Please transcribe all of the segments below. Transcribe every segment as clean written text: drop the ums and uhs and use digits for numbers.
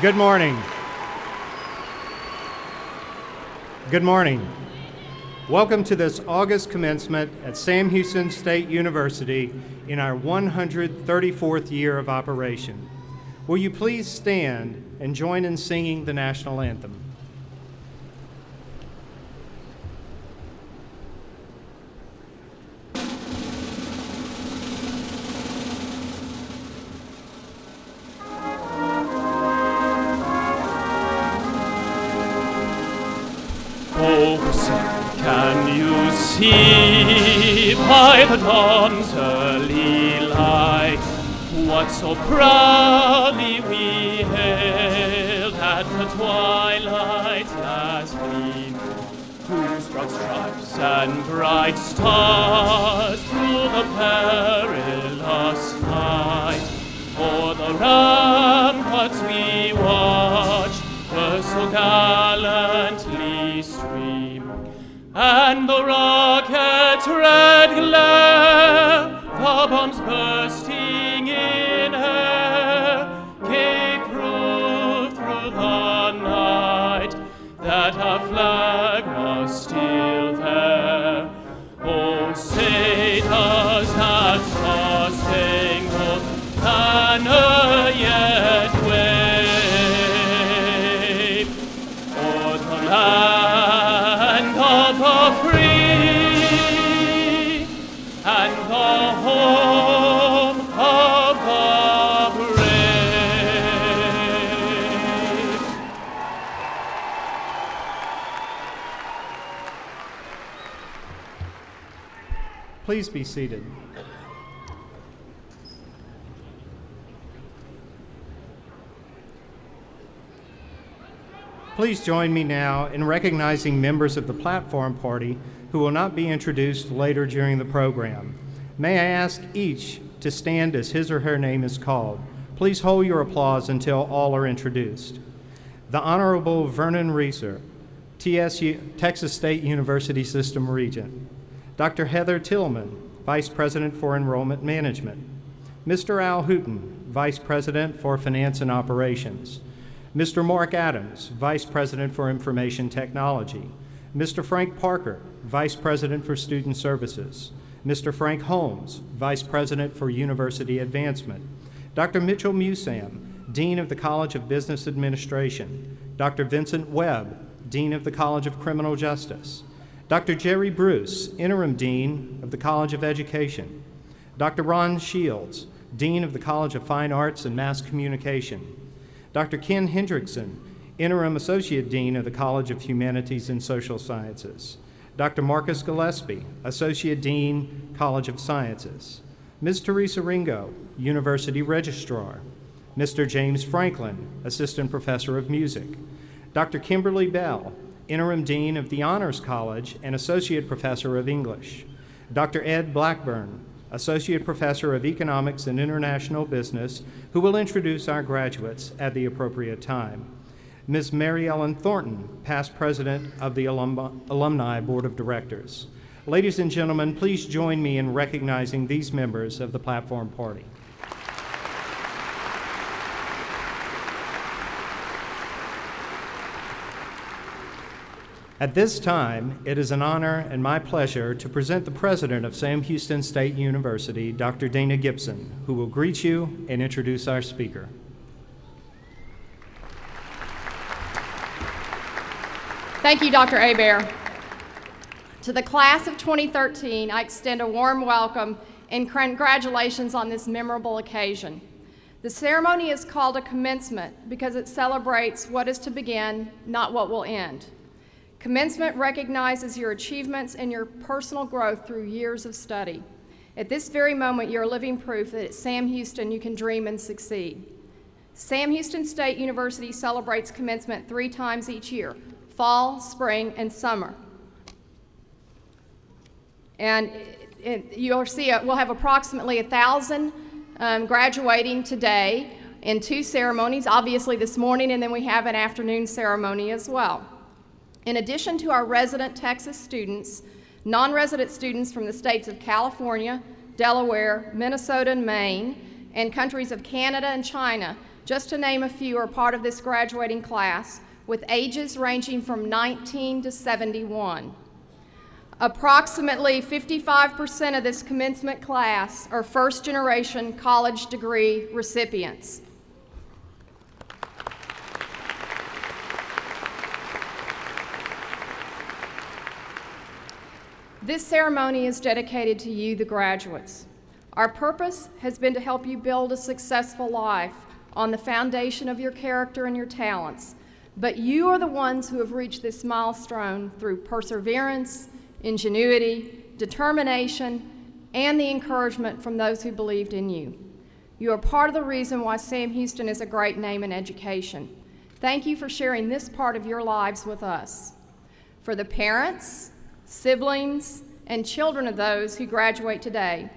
Good morning. Good morning. Welcome to this August commencement at Sam Houston State University in our 134th year of operation. Will you please stand and join in singing the national anthem? Can you see by the dawn's early light what so proudly we hailed at the twilight's last gleam? Whose broad stripes and bright stars through the perilous fight o'er the ramparts we watched were so gallantly stream. And the rocket's red glare, the bombs bursting in air, gave proof through the night that our flag was still there. Oh, say does that star-spangled banner yet wave o'er the land of the free and the home of the brave. Please be seated. Please join me now in recognizing members of the platform party who will not be introduced later during the program. May I ask each to stand as his or her name is called. Please hold your applause until all are introduced. The Honorable Vernon Reeser, TSU, Texas State University System Regent. Dr. Heather Tillman, Vice President for Enrollment Management. Mr. Al Hooten, Vice President for Finance and Operations. Mr. Mark Adams, Vice President for Information Technology. Mr. Frank Parker, Vice President for Student Services. Mr. Frank Holmes, Vice President for University Advancement. Dr. Mitchell Musam, Dean of the College of Business Administration. Dr. Vincent Webb, Dean of the College of Criminal Justice. Dr. Jerry Bruce, Interim Dean of the College of Education. Dr. Ron Shields, Dean of the College of Fine Arts and Mass Communication. Dr. Ken Hendrickson, Interim Associate Dean of the College of Humanities and Social Sciences. Dr. Marcus Gillespie, Associate Dean, College of Sciences. Ms. Teresa Ringo, University Registrar. Mr. James Franklin, Assistant Professor of Music. Dr. Kimberly Bell, Interim Dean of the Honors College and Associate Professor of English. Dr. Ed Blackburn, Associate Professor of Economics and International Business, who will introduce our graduates at the appropriate time. Ms. Mary Ellen Thornton, past President of the Alumni Board of Directors. Ladies and gentlemen, please join me in recognizing these members of the Platform Party. At this time, it is an honor and my pleasure to present the President of Sam Houston State University, Dr. Dana Gibson, who will greet you and introduce our speaker. Thank you, Dr. Hebert. To the class of 2013, I extend a warm welcome and congratulations on this memorable occasion. The ceremony is called a commencement because it celebrates what is to begin, not what will end. Commencement recognizes your achievements and your personal growth through years of study. At this very moment, you're living proof that at Sam Houston you can dream and succeed. Sam Houston State University celebrates commencement 3 times each year: fall, spring, and summer. And you'll see we'll have approximately 1,000 graduating today in 2 ceremonies, obviously this morning, and then we have an afternoon ceremony as well. In addition to our resident Texas students, non-resident students from the states of California, Delaware, Minnesota, and Maine, and countries of Canada and China just to name a few, are part of this graduating class, with ages ranging from 19 to 71. Approximately 55% of this commencement class are first-generation college degree recipients. This ceremony is dedicated to you, the graduates. Our purpose has been to help you build a successful life on the foundation of your character and your talents, but you are the ones who have reached this milestone through perseverance, ingenuity, determination, and the encouragement from those who believed in you. You are part of the reason why Sam Houston is a great name in education. Thank you for sharing this part of your lives with us. For the parents, siblings, and children of those who graduate today,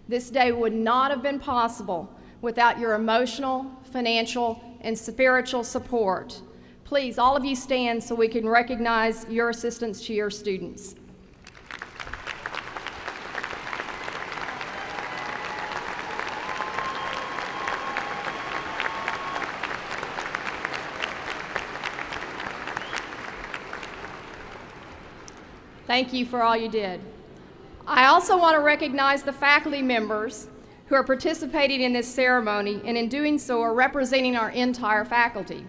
this day would not have been possible without your emotional, financial, and spiritual support. Please, all of you stand so we can recognize your assistance to your students. Thank you for all you did. I also want to recognize the faculty members who are participating in this ceremony, and in doing so are representing our entire faculty.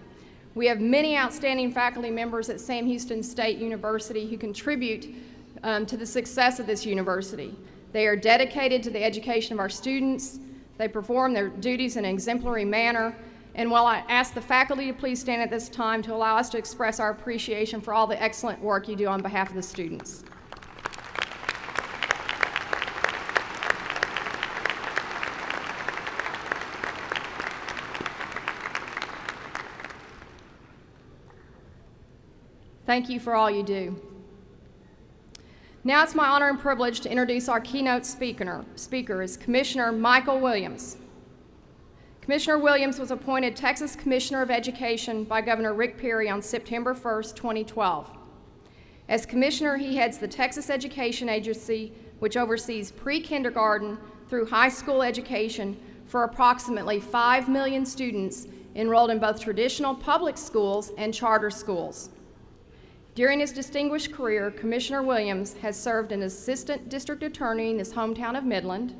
We have many outstanding faculty members at Sam Houston State University who contribute to the success of this university. They are dedicated to the education of our students. They perform their duties in an exemplary manner. And while I ask the faculty to please stand at this time to allow us to express our appreciation for all the excellent work you do on behalf of the students. Thank you for all you do. Now it's my honor and privilege to introduce our keynote speaker is Commissioner Michael Williams. Commissioner Williams was appointed Texas Commissioner of Education by Governor Rick Perry on September 1st, 2012. As Commissioner, he heads the Texas Education Agency, which oversees pre-kindergarten through high school education for approximately 5 million students enrolled in both traditional public schools and charter schools. During his distinguished career, Commissioner Williams has served an assistant district attorney in his hometown of Midland,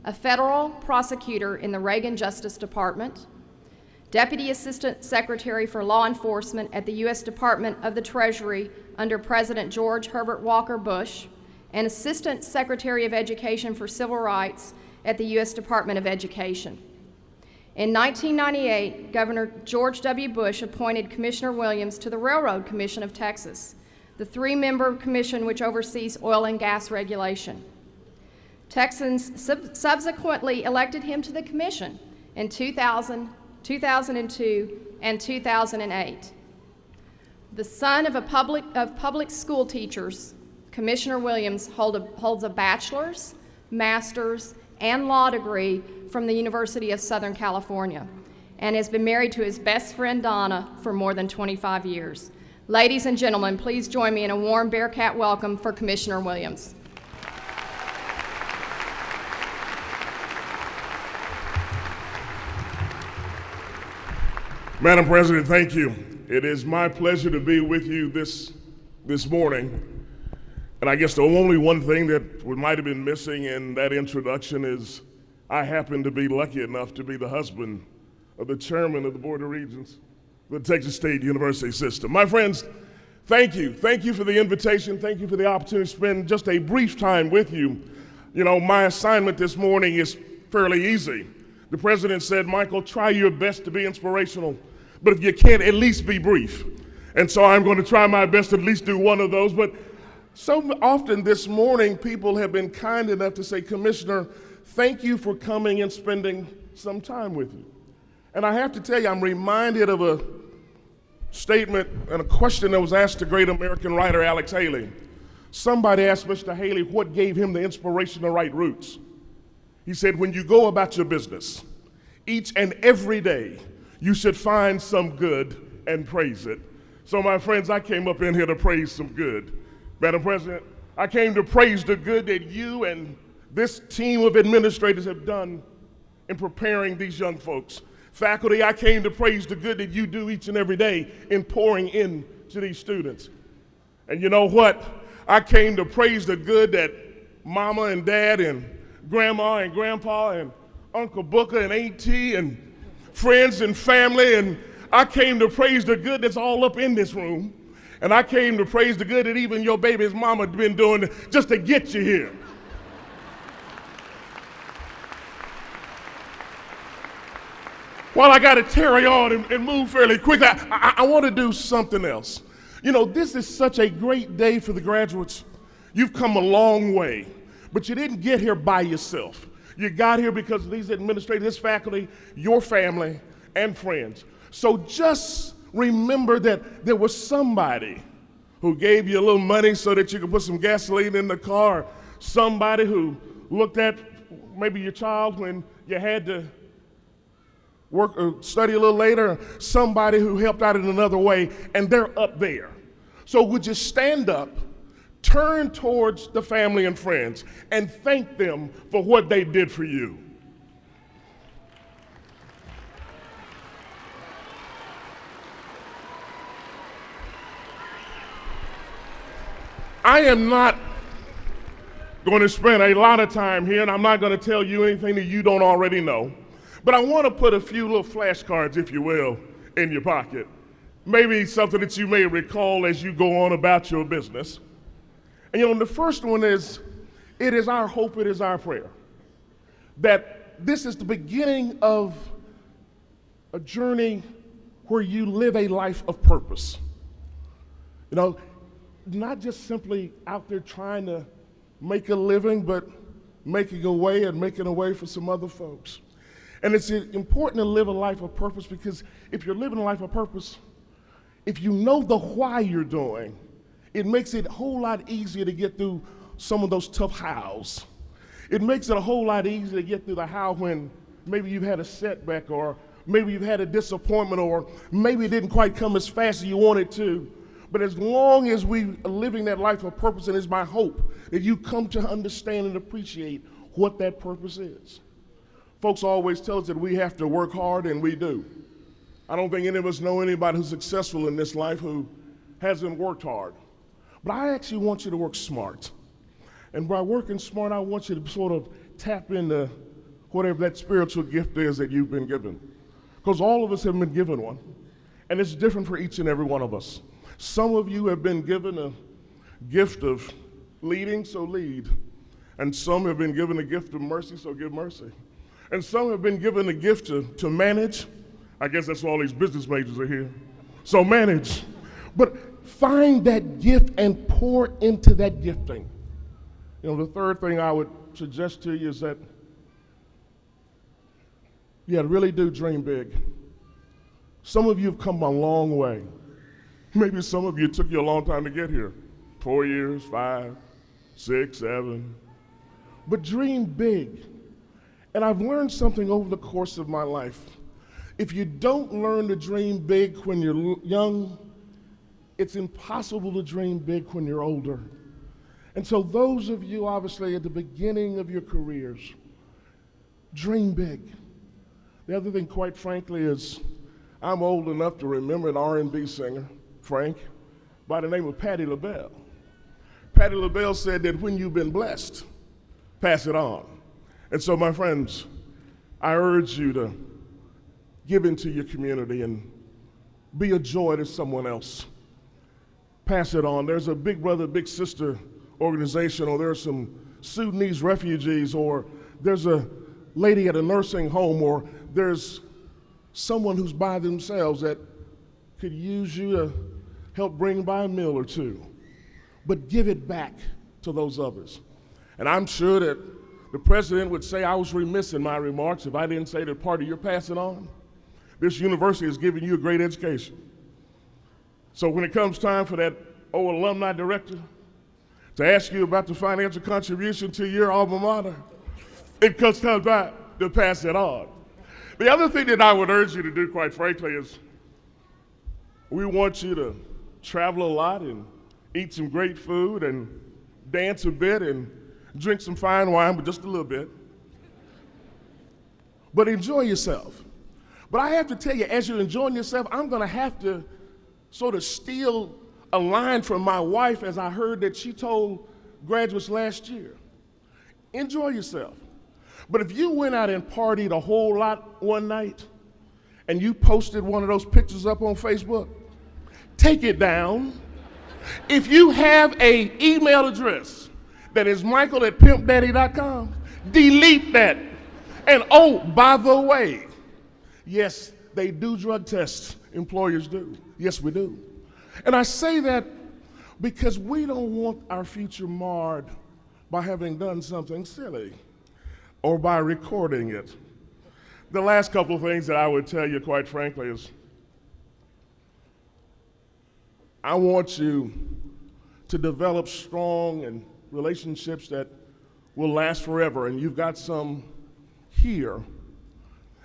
a federal prosecutor in the Reagan Justice Department, Deputy Assistant Secretary for Law Enforcement at the U.S. Department of the Treasury under President George Herbert Walker Bush, and Assistant Secretary of Education for Civil Rights at the U.S. Department of Education. In 1998, Governor George W. Bush appointed Commissioner Williams to the Railroad Commission of Texas, the 3-member commission which oversees oil and gas regulation. Texans subsequently elected him to the commission in 2000, 2002, and 2008. The son of public school teachers, Commissioner Williams holds a bachelor's, master's, and law degree from the University of Southern California, and has been married to his best friend Donna for more than 25 years. Ladies and gentlemen, please join me in a warm Bearcat welcome for Commissioner Williams. Madam President, thank you. It is my pleasure to be with you this morning. And I guess the only one thing that might have been missing in that introduction is I happen to be lucky enough to be the husband of the chairman of the Board of Regents of the Texas State University System. My friends, thank you. Thank you for the invitation. Thank you for the opportunity to spend just a brief time with you. You know, my assignment this morning is fairly easy. The president said, Michael, try your best to be inspirational, but if you can't, at least be brief. And so I'm going to try my best to at least do one of those. But so often this morning, people have been kind enough to say, Commissioner, thank you for coming and spending some time with you. And I have to tell you, I'm reminded of a statement and a question that was asked to great American writer Alex Haley. Somebody asked Mr. Haley what gave him the inspiration to write Roots. He said, when you go about your business, each and every day, you should find some good and praise it. So my friends, I came up in here to praise some good. Madam President, I came to praise the good that you and this team of administrators have done in preparing these young folks Faculty, I came to praise the good that you do each and every day in pouring into these students. And you know what? I came to praise the good that Mama and Dad and Grandma and Grandpa and Uncle Booker and Auntie and friends and family, and I came to praise the good that's all up in this room. And I came to praise the good that even your baby's mama been doing just to get you here. Well, I got to carry on and move fairly quick. I want to do something else. You know, this is such a great day for the graduates. You've come a long way, but you didn't get here by yourself. You got here because of these administrators, this faculty, your family, and friends. So just remember that there was somebody who gave you a little money so that you could put some gasoline in the car, somebody who looked at maybe your child when you had to work or study a little later, somebody who helped out in another way, and they're up there. So would you stand up, turn towards the family and friends, and thank them for what they did for you? I am not going to spend a lot of time here, and I'm not going to tell you anything that you don't already know. But I want to put a few little flashcards, if you will, in your pocket. Maybe something that you may recall as you go on about your business. And you know, the first one is, it is our hope, it is our prayer, that this is the beginning of a journey where you live a life of purpose. You know, not just simply out there trying to make a living, but making a way and making a way for some other folks. And it's important to live a life of purpose, because if you're living a life of purpose, if you know the why you're doing, it makes it a whole lot easier to get through some of those tough hows. It makes it a whole lot easier to get through the how when maybe you've had a setback, or maybe you've had a disappointment, or maybe it didn't quite come as fast as you wanted to. But as long as we are living that life of purpose, and it's my hope that you come to understand and appreciate what that purpose is. Folks always tell us that we have to work hard, and we do. I don't think any of us know anybody who's successful in this life who hasn't worked hard. But I actually want you to work smart. And by working smart, I want you to sort of tap into whatever that spiritual gift is that you've been given. Because all of us have been given one. And it's different for each and every one of us. Some of you have been given a gift of leading, so lead. And some have been given a gift of mercy, so give mercy. And some have been given a gift to manage. I guess that's why all these business majors are here. So manage. But find that gift and pour into that gifting. You know, the third thing I would suggest to you is that you really do dream big. Some of you have come a long way. Maybe some of you, it took you a long time to get here. 4 years, 5, 6, 7. But dream big. And I've learned something over the course of my life. If you don't learn to dream big when you're young, it's impossible to dream big when you're older. And so those of you obviously at the beginning of your careers, dream big. The other thing, quite frankly, is I'm old enough to remember an R&B singer, Frank, by the name of Patti LaBelle. Patti LaBelle said that when you've been blessed, pass it on. And so, my friends, I urge you to give into your community and be a joy to someone else. Pass it on. There's a Big Brother, Big Sister organization, or there's some Sudanese refugees, or there's a lady at a nursing home, or there's someone who's by themselves that could use you to help bring by a meal or two. But give it back to those others. And I'm sure that the president would say I was remiss in my remarks if I didn't say that part of your passing on, this university is giving you a great education. So when it comes time for that old alumni director to ask you about the financial contribution to your alma mater, it comes time to pass it on. The other thing that I would urge you to do, quite frankly, is we want you to travel a lot and eat some great food and dance a bit and drink some fine wine, but just a little bit. But enjoy yourself. But I have to tell you, as you're enjoying yourself, I'm going to have to sort of steal a line from my wife as I heard that she told graduates last year. Enjoy yourself. But if you went out and partied a whole lot one night and you posted one of those pictures up on Facebook, take it down. If you have an email address that is michael@pimpdaddy.com, delete that. And oh, by the way, yes, they do drug tests. Employers do. Yes, we do. And I say that because we don't want our future marred by having done something silly or by recording it. The last couple of things that I would tell you, quite frankly, is I want you to develop strong and relationships that will last forever, and you've got some here,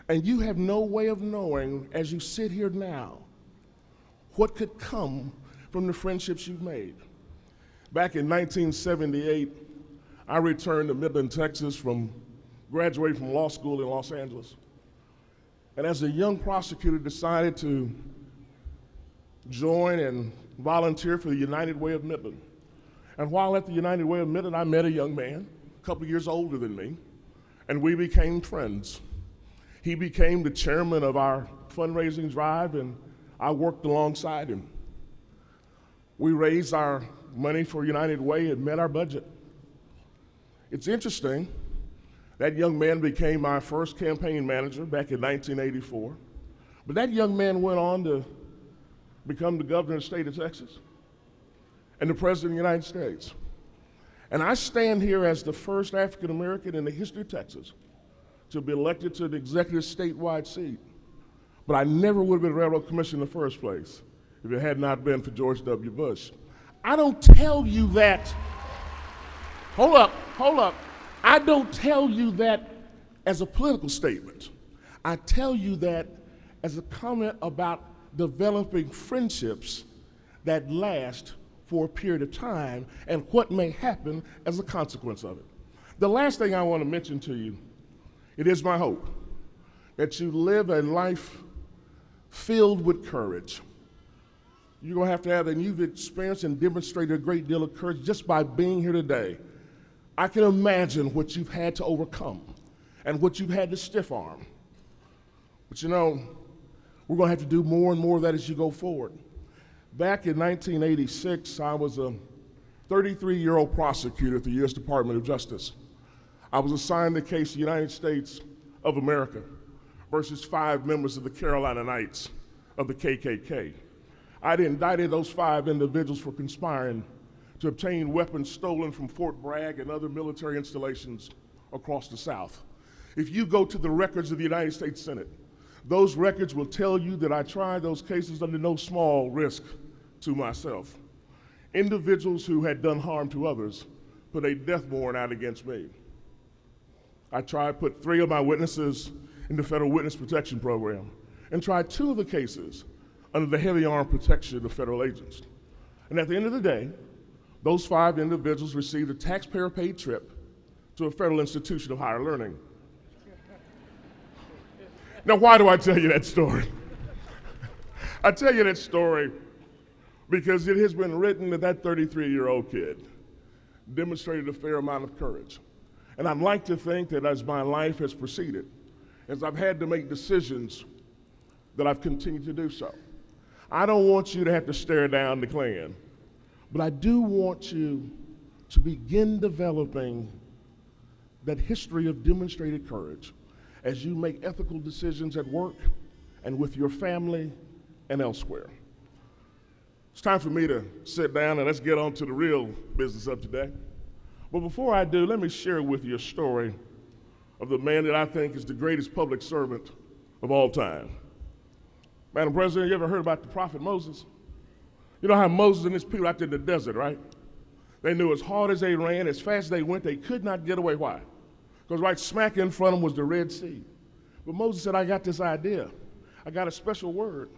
and you have no way of knowing as you sit here now what could come from the friendships you've made. Back in 1978, I returned to Midland, Texas from graduating from law school in Los Angeles. And as a young prosecutor, decided to join and volunteer for the United Way of Midland. And while at the United Way of Midland, I met a young man, a couple of years older than me, and we became friends. He became the chairman of our fundraising drive, and I worked alongside him. We raised our money for United Way and met our budget. It's interesting, that young man became my first campaign manager back in 1984. But that young man went on to become the governor of the state of Texas and the president of the United States. And I stand here as the first African American in the history of Texas to be elected to the executive statewide seat. But I never would have been railroad commissioner in the first place if it had not been for George W. Bush. I don't tell you that, hold up. I don't tell you that as a political statement. I tell you that as a comment about developing friendships that last for a period of time and what may happen as a consequence of it. The last thing I want to mention to you, it is my hope that you live a life filled with courage. You're going to have, and you've experienced and demonstrated a great deal of courage just by being here today. I can imagine what you've had to overcome and what you've had to stiff arm. But you know, we're going to have to do more and more of that as you go forward. Back in 1986, I was a 33-year-old prosecutor at the U.S. Department of Justice. I was assigned the case of the United States of America versus 5 members of the Carolina Knights of the KKK. I'd indicted those 5 individuals for conspiring to obtain weapons stolen from Fort Bragg and other military installations across the South. If you go to the records of the United States Senate, those records will tell you that I tried those cases under no small risk to myself. Individuals who had done harm to others put a death warrant out against me. I put 3 of my witnesses in the Federal Witness Protection Program and tried 2 of the cases under the heavy arm protection of federal agents. And at the end of the day, those 5 individuals received a taxpayer-paid trip to a federal institution of higher learning. Now, why do I tell you that story? I tell you that story because it has been written that that 33-year-old kid demonstrated a fair amount of courage. And I'd like to think that as my life has proceeded, as I've had to make decisions, that I've continued to do so. I don't want you to have to stare down the Klan. But I do want you to begin developing that history of demonstrated courage as you make ethical decisions at work and with your family and elsewhere. It's time for me to sit down and let's get on to the real business of today. But before I do, let me share with you a story of the man that I think is the greatest public servant of all time. Madam President, you ever heard about the prophet Moses? You know how Moses and his people out there in the desert, right? They knew as hard as they ran, as fast as they went, they could not get away. Why? Because right smack in front of them was the Red Sea. But Moses said, I got this idea. I got a special word.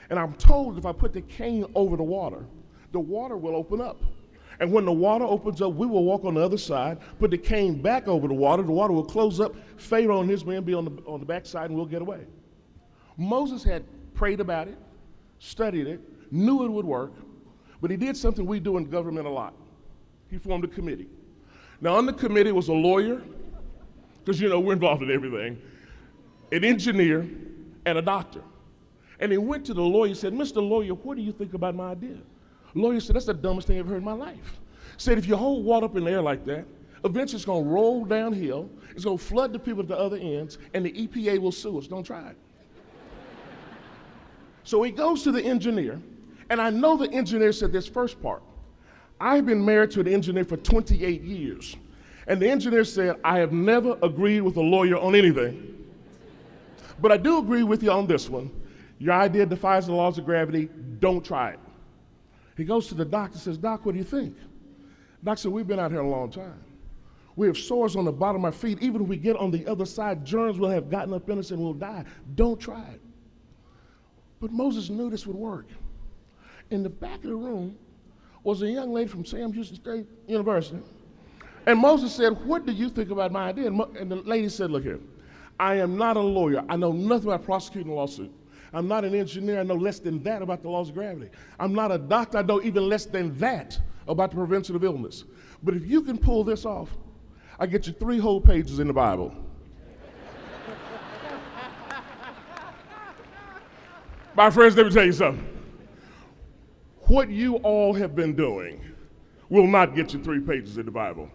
And I'm told if I put the cane over the water will open up. And when the water opens up, we will walk on the other side, put the cane back over the water will close up, Pharaoh and his men be on the backside, and we'll get away. Moses had prayed about it, studied it, knew it would work, but he did something we do in government a lot. He formed a committee. Now, on the committee was a lawyer, because we're involved in everything, an engineer, and a doctor. And he went to the lawyer and said, Mr. Lawyer, what do you think about my idea? The lawyer said, that's the dumbest thing I've ever heard in my life. Said, if you hold water up in the air like that, eventually it's going to roll downhill, it's going to flood the people at the other ends, and the EPA will sue us. Don't try it. So he goes to the engineer, and I know the engineer said this first part. I've been married to an engineer for 28 years. And the engineer said, I have never agreed with a lawyer on anything. But I do agree with you on this one. Your idea defies the laws of gravity. Don't try it. He goes to the doctor and says, Doc, what do you think? The doctor said, we've been out here a long time. We have sores on the bottom of our feet. Even if we get on the other side, germs will have gotten up in us and we'll die. Don't try it. But Moses knew this would work. In the back of the room was a young lady from Sam Houston State University. And Moses said, what do you think about my idea? And the lady said, look here, I am not a lawyer. I know nothing about prosecuting a lawsuit. I'm not an engineer. I know less than that about the laws of gravity. I'm not a doctor. I know even less than that about the prevention of illness. But if you can pull this off, I get you 3 whole pages in the Bible. My friends, let me tell you something. What you all have been doing will not get you 3 pages in the Bible.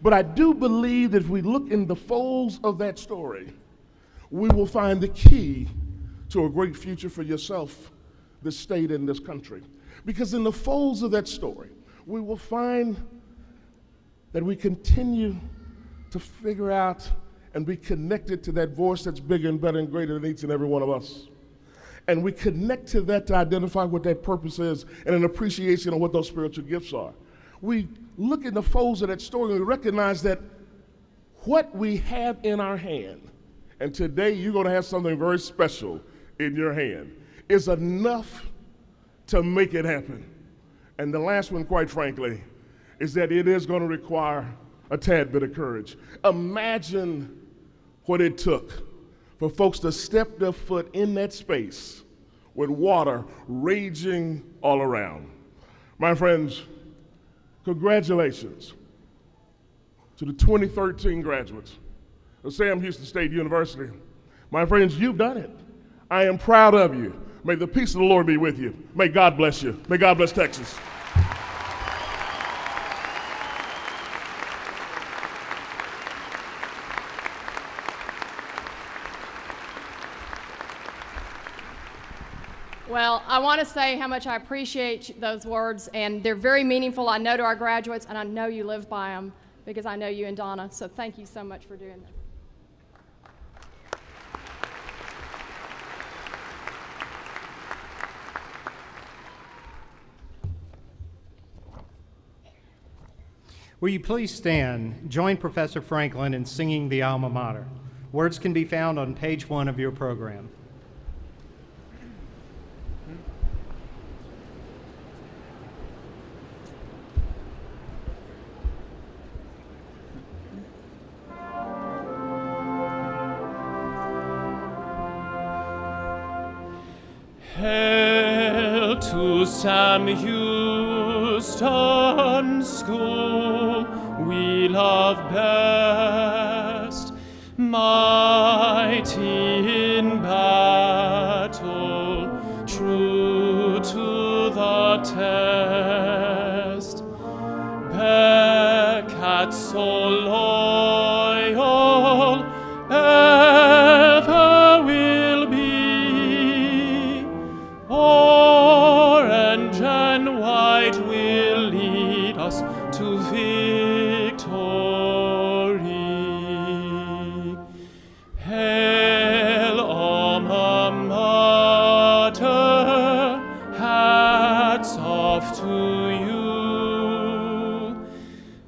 But I do believe that if we look in the folds of that story, we will find the key to a great future for yourself, this state, and this country. Because in the folds of that story, we will find that we continue to figure out and be connected to that voice that's bigger and better and greater than each and every one of us. And we connect to that to identify what that purpose is and an appreciation of what those spiritual gifts are. We look in the folds of that story and we recognize that what we have in our hand, and today you're going to have something very special in your hand, is enough to make it happen. And the last one, quite frankly, is that it is going to require a tad bit of courage. Imagine what it took for folks to step their foot in that space with water raging all around. My friends, congratulations to the 2013 graduates of Sam Houston State University. My friends, you've done it. I am proud of you. May the peace of the Lord be with you. May God bless you. May God bless Texas. Well, I want to say how much I appreciate those words, and they're very meaningful, I know, to our graduates, and I know you live by them because I know you and Donna, so thank you so much for doing this. Will you please stand? Join Professor Franklin in singing the alma mater. Words can be found on page 1 of your program. Hail to Sam Houston School, we love best, mighty in battle, true to the test. Beckett so loyal, ever will be. Orange and white will lead us to victory. Hail, alma mater, hats off to you.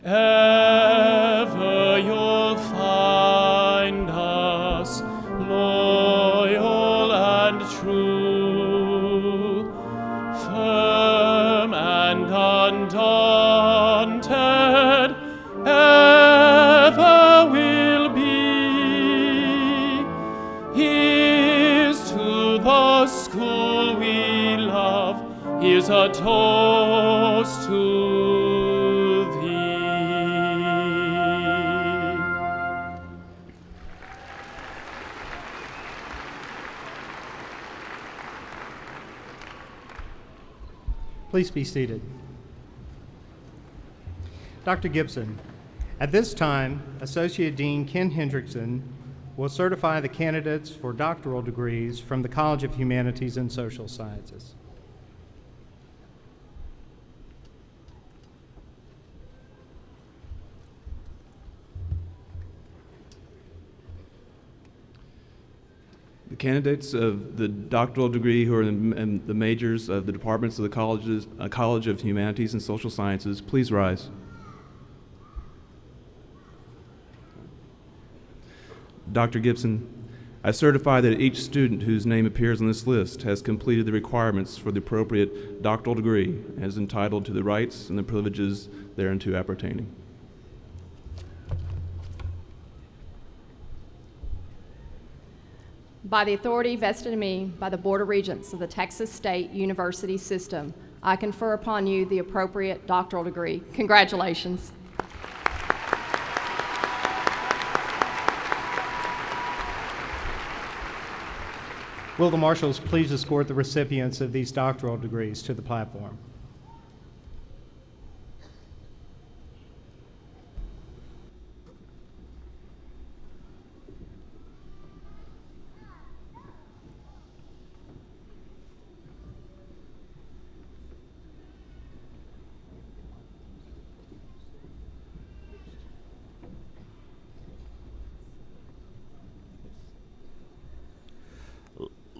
Ever you'll find us loyal and true, firm and undaunted, ever will be. Here's to a toast to thee. Please be seated. Dr. Gibson, at this time, Associate Dean Ken Hendrickson will certify the candidates for doctoral degrees from the College of Humanities and Social Sciences. The candidates of the doctoral degree who are in the majors of the departments of the College of Humanities and Social Sciences, please rise. Dr. Gibson, I certify that each student whose name appears on this list has completed the requirements for the appropriate doctoral degree and is entitled to the rights and the privileges thereunto appertaining. By the authority vested in me by the Board of Regents of the Texas State University System, I confer upon you the appropriate doctoral degree. Congratulations. Will the marshals please escort the recipients of these doctoral degrees to the platform?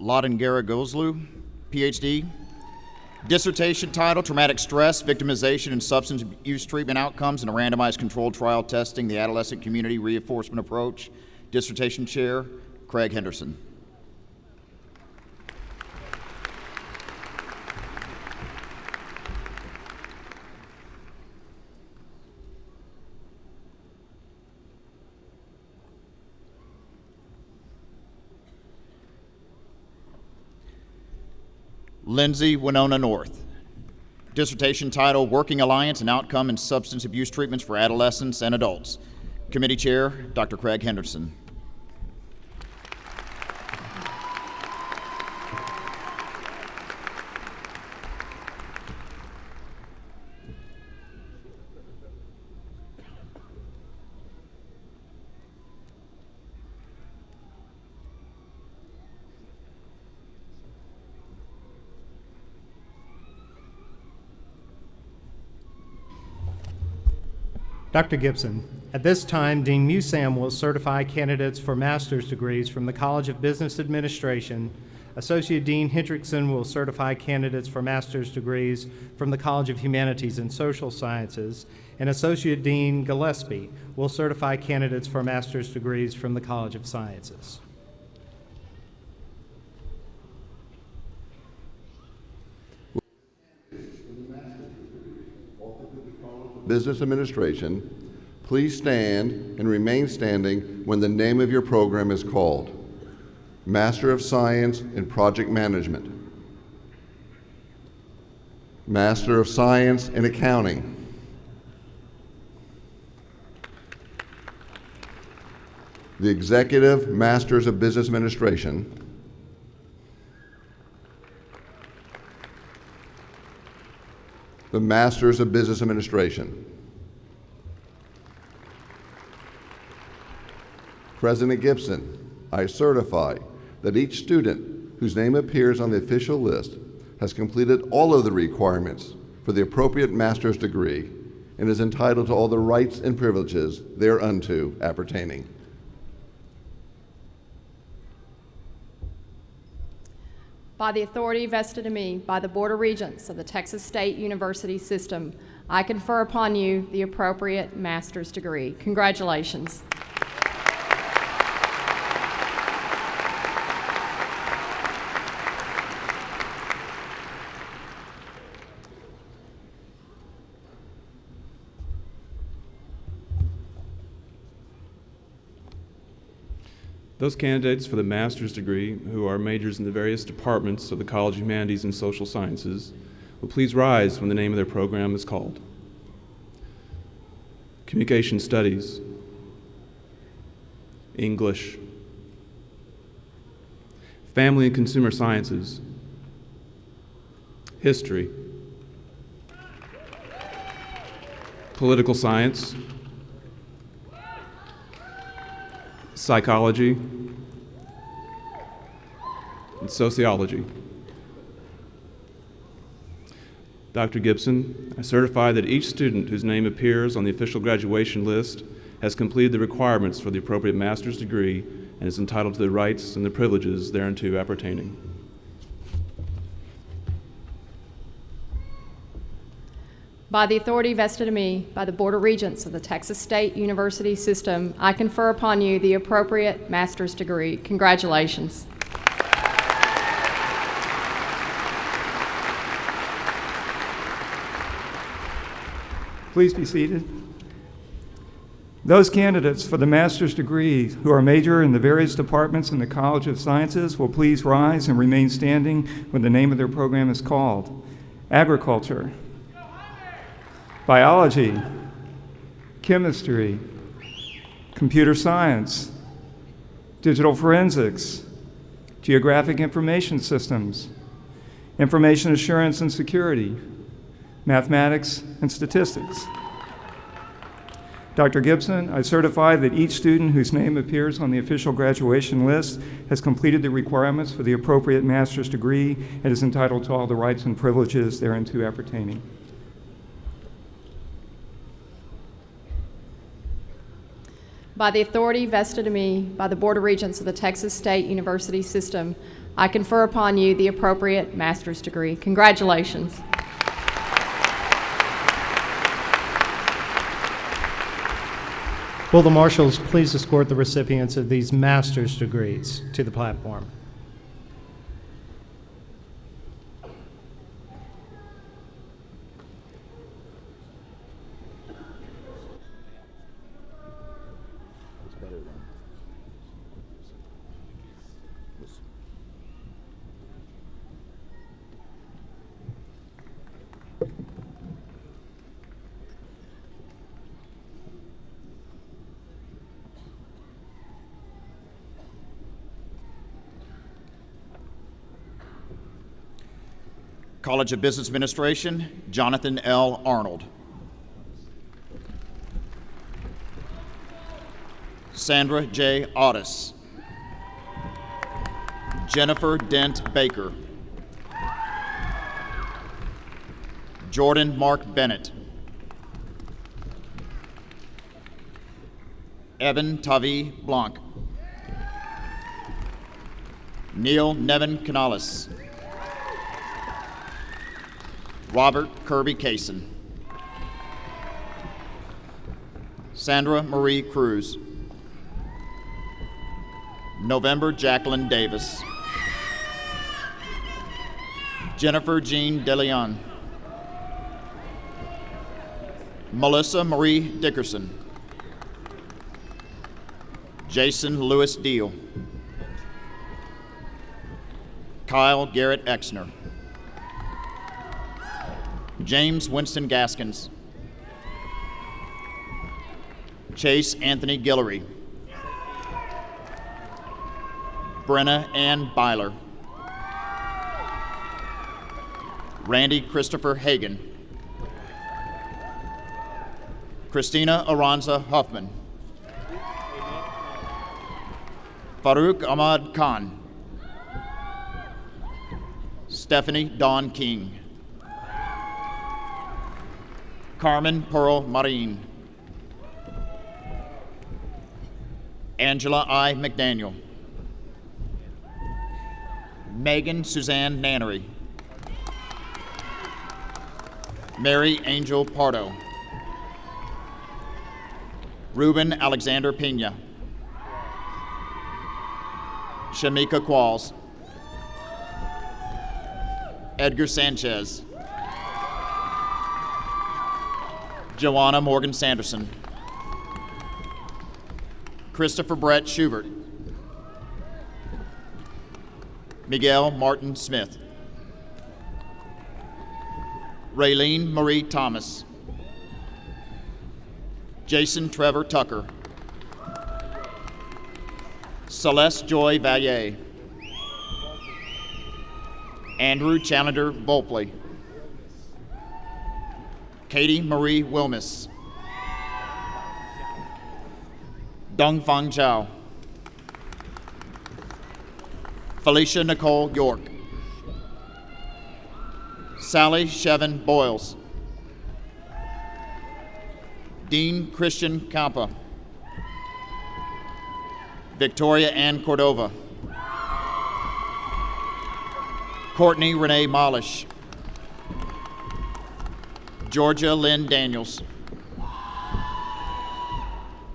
Laden Garagozlu, PhD. Dissertation title, Traumatic Stress, Victimization, and Substance Use Treatment Outcomes in a Randomized Controlled Trial Testing the Adolescent Community Reinforcement Approach. Dissertation Chair, Craig Henderson. Lindsay Winona North. Dissertation title, Working Alliance and Outcome in Substance Abuse Treatments for Adolescents and Adults. Committee Chair, Dr. Craig Henderson. Dr. Gibson, at this time, Dean Musam will certify candidates for master's degrees from the College of Business Administration. Associate Dean Hendrickson will certify candidates for master's degrees from the College of Humanities and Social Sciences, and Associate Dean Gillespie will certify candidates for master's degrees from the College of Sciences. Business Administration, please stand and remain standing when the name of your program is called. Master of Science in Project Management. Master of Science in Accounting. The Executive Masters of Business Administration. The Masters of Business Administration. President Gibson, I certify that each student whose name appears on the official list has completed all of the requirements for the appropriate master's degree and is entitled to all the rights and privileges thereunto appertaining. By the authority vested in me by the Board of Regents of the Texas State University System, I confer upon you the appropriate master's degree. Congratulations. Those candidates for the master's degree who are majors in the various departments of the College of Humanities and Social Sciences will please rise when the name of their program is called. Communication Studies, English, Family and Consumer Sciences, History, Political Science, Psychology, and Sociology. Dr. Gibson, I certify that each student whose name appears on the official graduation list has completed the requirements for the appropriate master's degree and is entitled to the rights and the privileges thereunto appertaining. By the authority vested in me by the Board of Regents of the Texas State University System, I confer upon you the appropriate master's degree. Congratulations. Please be seated. Those candidates for the master's degree who are major in the various departments in the College of Sciences will please rise and remain standing when the name of their program is called. Agriculture, biology, chemistry, computer science, digital forensics, geographic information systems, information assurance and security, mathematics and statistics. Dr. Gibson, I certify that each student whose name appears on the official graduation list has completed the requirements for the appropriate master's degree and is entitled to all the rights and privileges thereunto appertaining. By the authority vested in me by the Board of Regents of the Texas State University System, I confer upon you the appropriate master's degree. Congratulations. Will the marshals please escort the recipients of these master's degrees to the platform? College of Business Administration, Jonathan L. Arnold. Sandra J. Otis. Jennifer Dent Baker. Jordan Mark Bennett. Evan Tavi Blanc. Neil Nevin Canales. Robert Kirby Kaysen. Sandra Marie Cruz. November Jacqueline Davis. Jennifer Jean DeLeon. Melissa Marie Dickerson. Jason Lewis Deal. Kyle Garrett Exner. James Winston Gaskins. Chase Anthony Guillory. Brenna Ann Byler. Randy Christopher Hagan. Christina Aranza Huffman. Farouk Ahmad Khan. Stephanie Dawn King. Carmen Pearl Marin. Angela I. McDaniel. Megan Suzanne Nannery. Mary Angel Pardo. Ruben Alexander Pena. Shamika Qualls. Edgar Sanchez. Joanna Morgan Sanderson. Christopher Brett Schubert. Miguel Martin Smith. Raylene Marie Thomas, Jason Trevor Tucker, Celeste Joy Vallier, Andrew Challenger Volpley, Katie Marie Wilmus, Dongfang Zhao, Felicia Nicole York, Sally Shevin Boyles, Dean Christian Campa, Victoria Ann Cordova, Courtney Renee Molish, Georgia Lynn Daniels,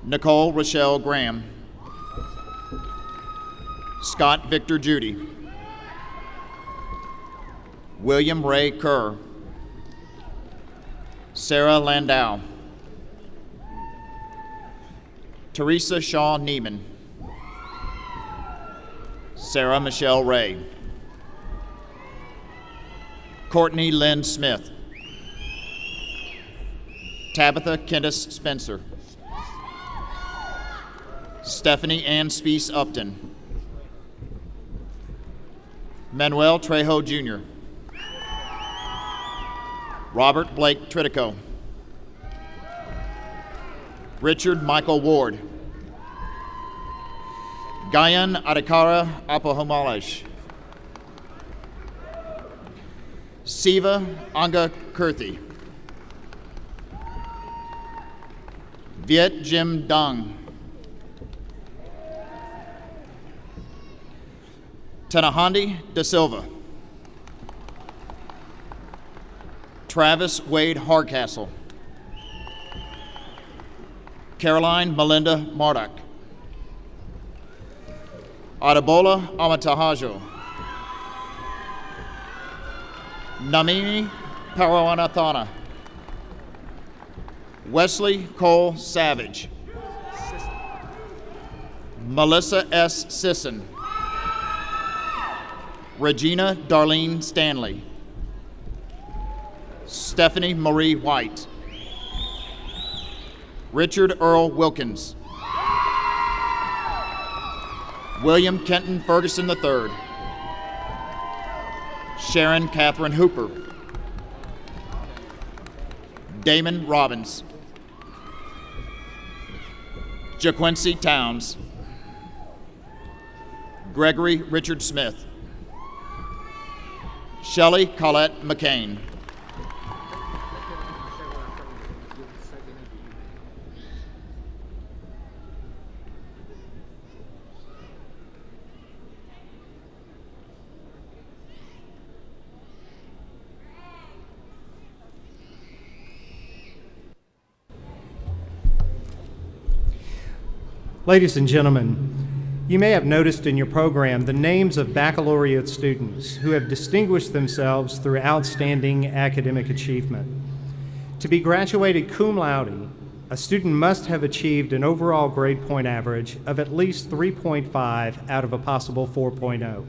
Nicole Rochelle Graham, Scott Victor Judy, William Ray Kerr, Sarah Landau, Teresa Shaw Neiman, Sarah Michelle Ray, Courtney Lynn Smith, Tabitha Kentis Spencer, Stephanie Ann Speece Upton, Manuel Trejo Jr., Robert Blake Tritico, Richard Michael Ward, Gayan Adhikara Apahomalaj, Siva Anga Kirthi, Viet Jim Dong, Tanahandi Da Silva, Travis Wade Hardcastle, Caroline Melinda Mardock, Adebola Amatahajo, Namini Parawanathana, Wesley Cole Savage, Melissa S. Sisson, Regina Darlene Stanley, Stephanie Marie White, Richard Earl Wilkins, William Kenton Ferguson III, Sharon Catherine Hooper, Damon Robbins, JaQuincy Towns, Gregory Richard Smith, Shelley Collette McCain, Ladies and gentlemen, you may have noticed in your program the names of baccalaureate students who have distinguished themselves through outstanding academic achievement. To be graduated cum laude, a student must have achieved an overall grade point average of at least 3.5 out of a possible 4.0.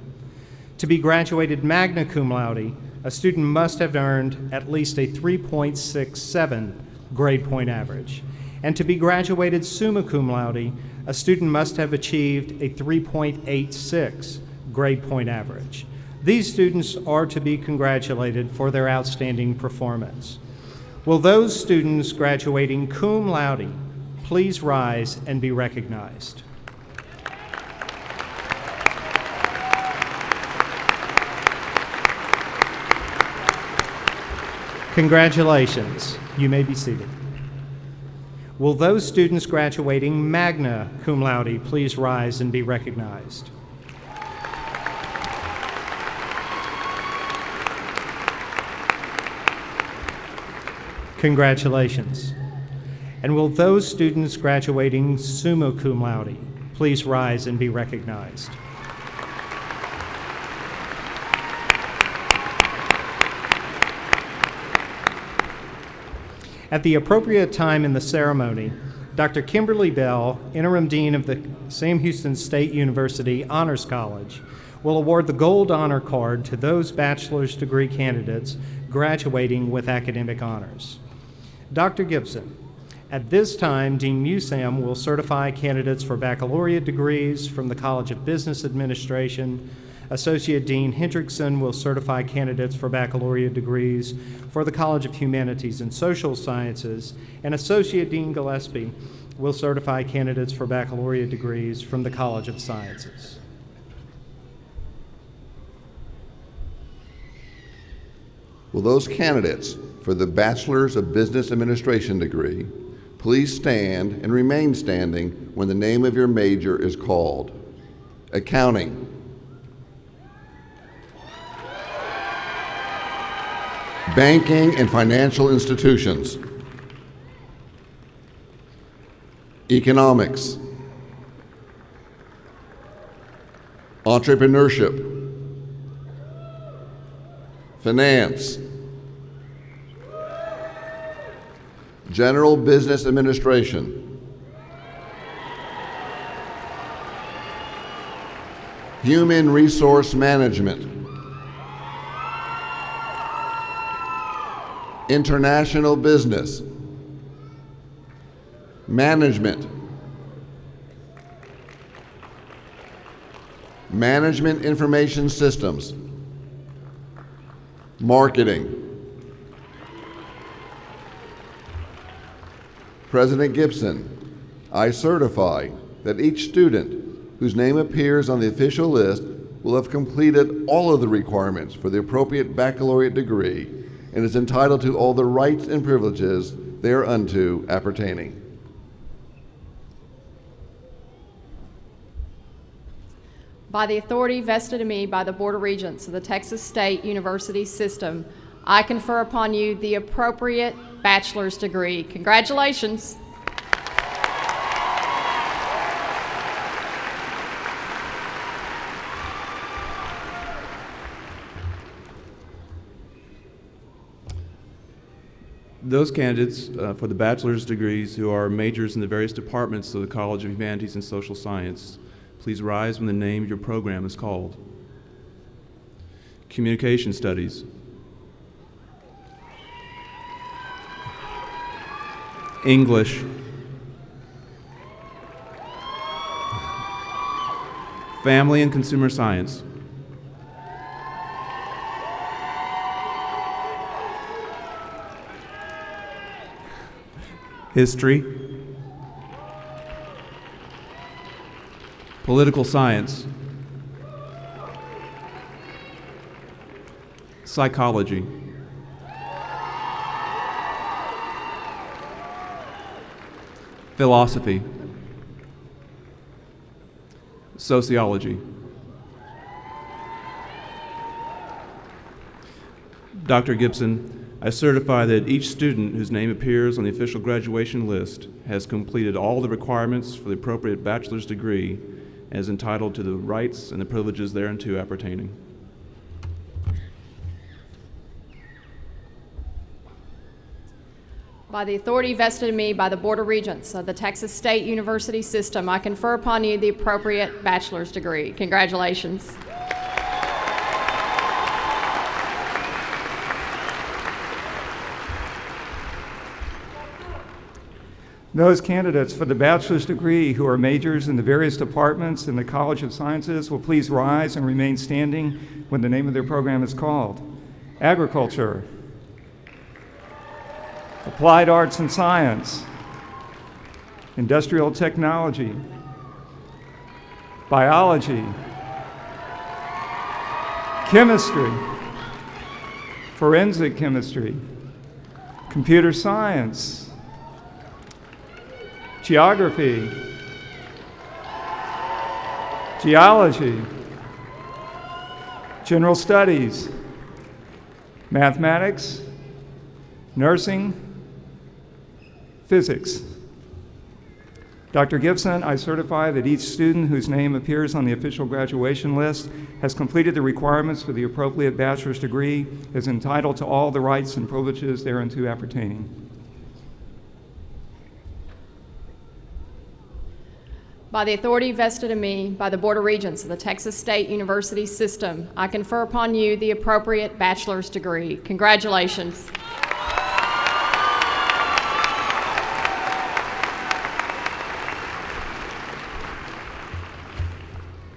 To be graduated magna cum laude, a student must have earned at least a 3.67 grade point average. And to be graduated summa cum laude, a student must have achieved a 3.86 grade point average. These students are to be congratulated for their outstanding performance. Will those students graduating cum laude please rise and be recognized? Congratulations. You may be seated. Will those students graduating magna cum laude please rise and be recognized? Congratulations. And will those students graduating summa cum laude please rise and be recognized? At the appropriate time in the ceremony, Dr. Kimberly Bell, Interim Dean of the Sam Houston State University Honors College, will award the Gold Honor Card to those bachelor's degree candidates graduating with academic honors. Dr. Gibson, at this time, Dean Musam will certify candidates for baccalaureate degrees from the College of Business Administration. Associate Dean Hendrickson will certify candidates for baccalaureate degrees for the College of Humanities and Social Sciences, and Associate Dean Gillespie will certify candidates for baccalaureate degrees from the College of Sciences. Will those candidates for the Bachelor's of Business Administration degree please stand and remain standing when the name of your major is called? Accounting. Banking and financial institutions. Economics. Entrepreneurship. Finance. General Business Administration. Human Resource Management. International Business. Management. Management Information Systems. Marketing. President Gibson, I certify that each student whose name appears on the official list will have completed all of the requirements for the appropriate baccalaureate degree and is entitled to all the rights and privileges thereunto appertaining. By the authority vested in me by the Board of Regents of the Texas State University System, I confer upon you the appropriate bachelor's degree. Congratulations. Those candidates for the bachelor's degrees who are majors in the various departments of the College of Humanities and Social Science, please rise when the name of your program is called. Communication Studies. English. Family and Consumer Science. History. Political Science. Psychology. Philosophy. Sociology. Dr. Gibson, I certify that each student whose name appears on the official graduation list has completed all the requirements for the appropriate bachelor's degree and is entitled to the rights and the privileges thereunto appertaining. By the authority vested in me by the Board of Regents of the Texas State University System, I confer upon you the appropriate bachelor's degree. Congratulations. Those candidates for the bachelor's degree who are majors in the various departments in the College of Sciences will please rise and remain standing when the name of their program is called. Agriculture. Applied Arts and Science. Industrial Technology. Biology. Chemistry. Forensic Chemistry. Computer Science. Geography, Geology, General Studies, Mathematics, Nursing, Physics. Dr. Gibson, I certify that each student whose name appears on the official graduation list has completed the requirements for the appropriate bachelor's degree, is entitled to all the rights and privileges thereunto appertaining. By the authority vested in me by the Board of Regents of the Texas State University System, I confer upon you the appropriate bachelor's degree. Congratulations.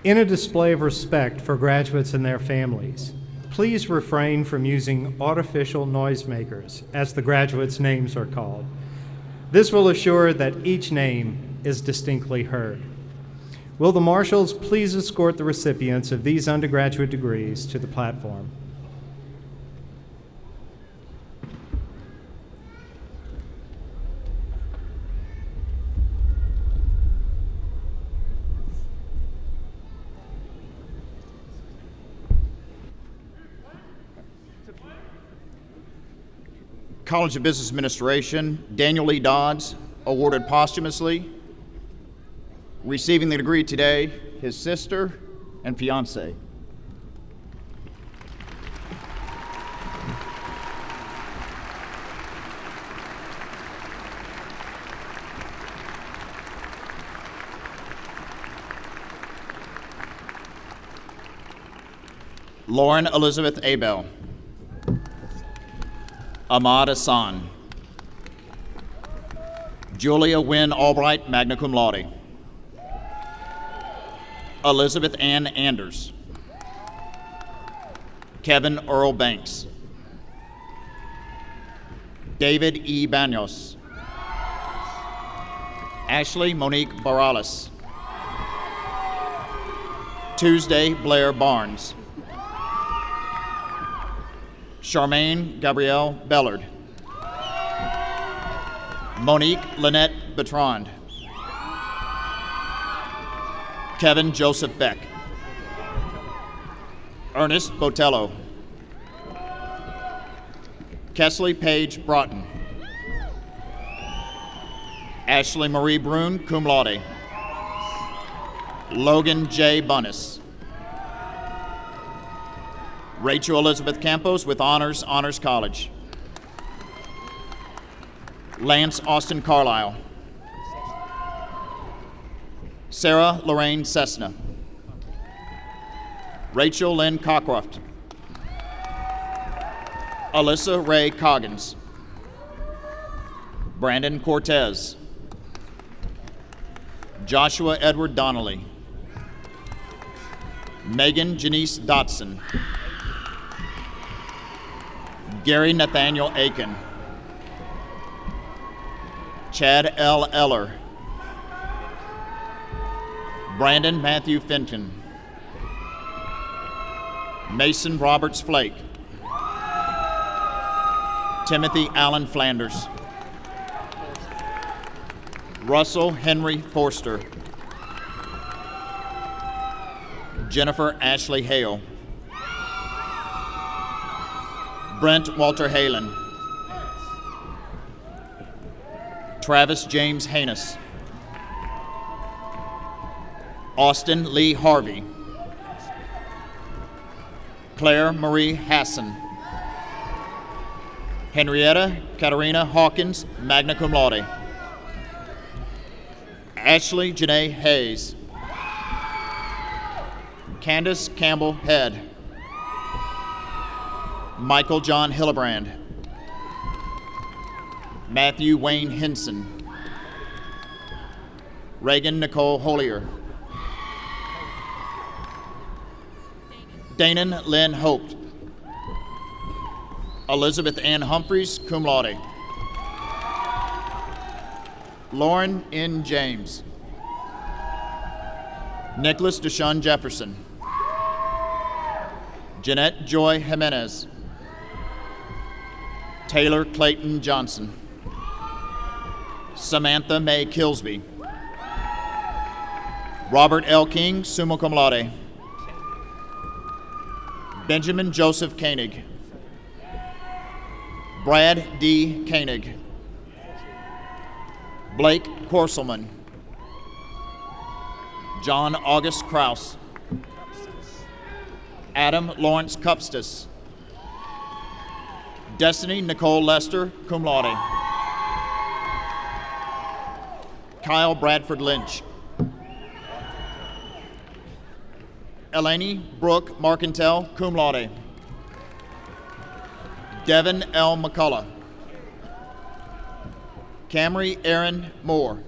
In a display of respect for graduates and their families, please refrain from using artificial noisemakers as the graduates' names are called. This will assure that each name is distinctly heard. Will the marshals please escort the recipients of these undergraduate degrees to the platform? College of Business Administration, Daniel Lee Dodds, awarded posthumously. Receiving the degree today, his sister and fiance. Lauren Elizabeth Abel. Ahmad Hassan. Julia Wynn Albright, magna cum laude. Elizabeth Ann Anders. Kevin Earl Banks. David E. Banos. Ashley Monique Barales. Tuesday Blair Barnes. Charmaine Gabrielle Bellard. Monique Lynette Bertrand. Kevin Joseph Beck. Ernest Botello. Kesley Paige Broughton. Ashley Marie Brune, cum laude. Logan J. Bunnis. Rachel Elizabeth Campos with honors, Honors College. Lance Austin Carlisle. Sarah Lorraine Cessna. Rachel Lynn Cockcroft. Alyssa Ray Coggins. Brandon Cortez. Joshua Edward Donnelly. Megan Janice Dotson. Gary Nathaniel Aiken. Chad L. Eller. Brandon Matthew Fenton. Mason Roberts Flake. Timothy Allen Flanders. Russell Henry Forster. Jennifer Ashley Hale. Brent Walter Halen. Travis James Haynes. Austin Lee Harvey. Claire Marie Hassan. Henrietta Katarina Hawkins, magna cum laude. Ashley Janae Hayes. Candace Campbell Head. Michael John Hillebrand. Matthew Wayne Henson. Reagan Nicole Holier. Danon Lynn Hope. Elizabeth Ann Humphreys, cum laude. Lauren N. James. Nicholas Deshaun Jefferson. Jeanette Joy Jimenez. Taylor Clayton Johnson. Samantha May Kilsby. Robert L. King, summa cum laude. Benjamin Joseph Koenig. Brad D. Koenig. Blake Korselman. John August Kraus. Adam Lawrence Cupstas. Destiny Nicole Lester, cum laude. Kyle Bradford Lynch. Eleni Brooke Marcantel, cum laude. Devin L. McCullough. Camry Aaron Moore.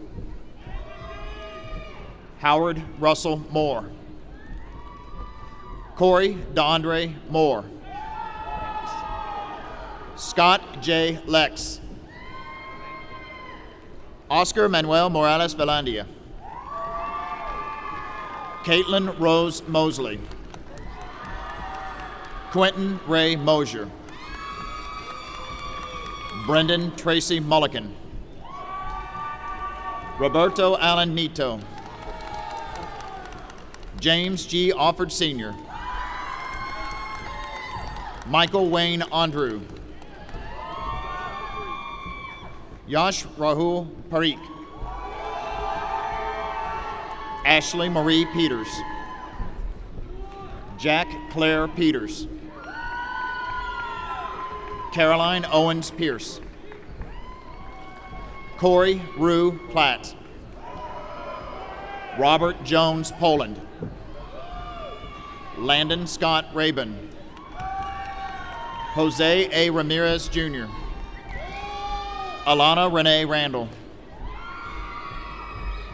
Howard Russell Moore. Corey DeAndre Moore. Scott J. Lex. Oscar Manuel Morales Velandia. Caitlin Rose Mosley. Quentin Ray Mosier. Brendan Tracy Mulligan. Roberto Allen Nito. James G. Offord Sr. Michael Wayne Andrew. Yash Rahul Parikh. Ashley Marie Peters. Jack Claire Peters. Caroline Owens Pierce. Corey Rue Platt. Robert Jones Poland. Landon Scott Rabin. Jose A. Ramirez Jr. Alana Renee Randall.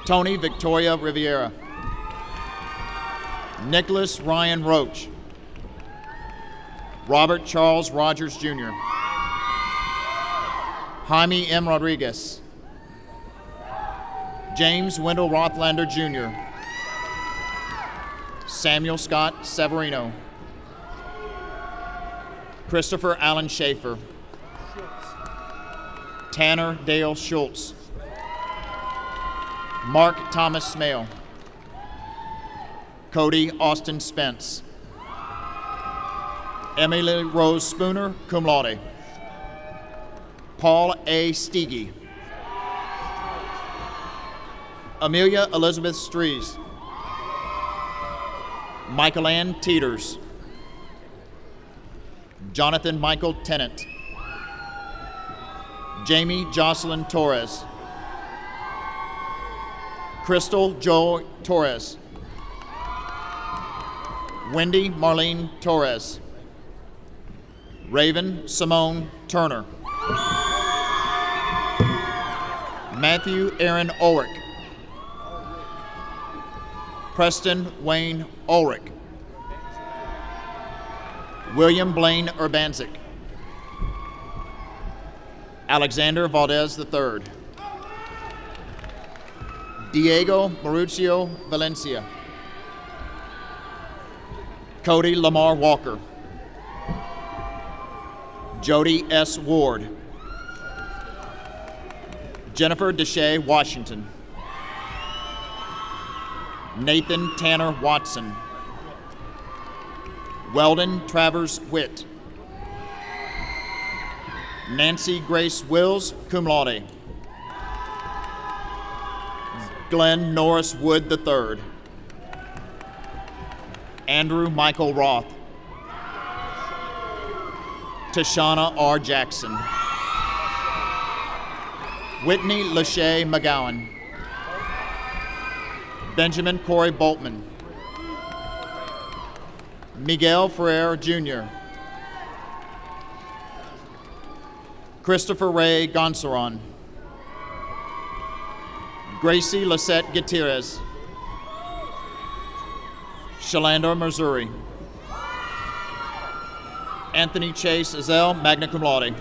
Tony Victoria Riviera. Nicholas Ryan Roach. Robert Charles Rogers Jr. Jaime M. Rodriguez. James Wendell Rothlander Jr. Samuel Scott Severino. Christopher Allen Schaefer. Tanner Dale Schultz. Mark Thomas Smale. Cody Austin Spence. Emily Rose Spooner, cum laude. Paul A. Steege. Amelia Elizabeth Strees. Michael Ann Teeters. Jonathan Michael Tennant. Jamie Jocelyn Torres. Crystal Joe Torres. Wendy Marlene Torres. Raven Simone Turner. Matthew Aaron Ulrich. Preston Wayne Ulrich. William Blaine Urbanzik. Alexander Valdez III. Diego Mauricio Valencia. Cody Lamar Walker. Jody S. Ward. Jennifer Deshay Washington. Nathan Tanner Watson. Weldon Travers Witt. Nancy Grace Wills, cum laude. Glenn Norris Wood III. Andrew Michael Roth. Tashana R. Jackson. Whitney Lachey McGowan. Benjamin Corey Boltman. Miguel Ferrer Jr. Christopher Ray Gonsaron. Gracie Lisette Gutierrez. Shalandar Missouri. Anthony Chase Azell, magna cum laude.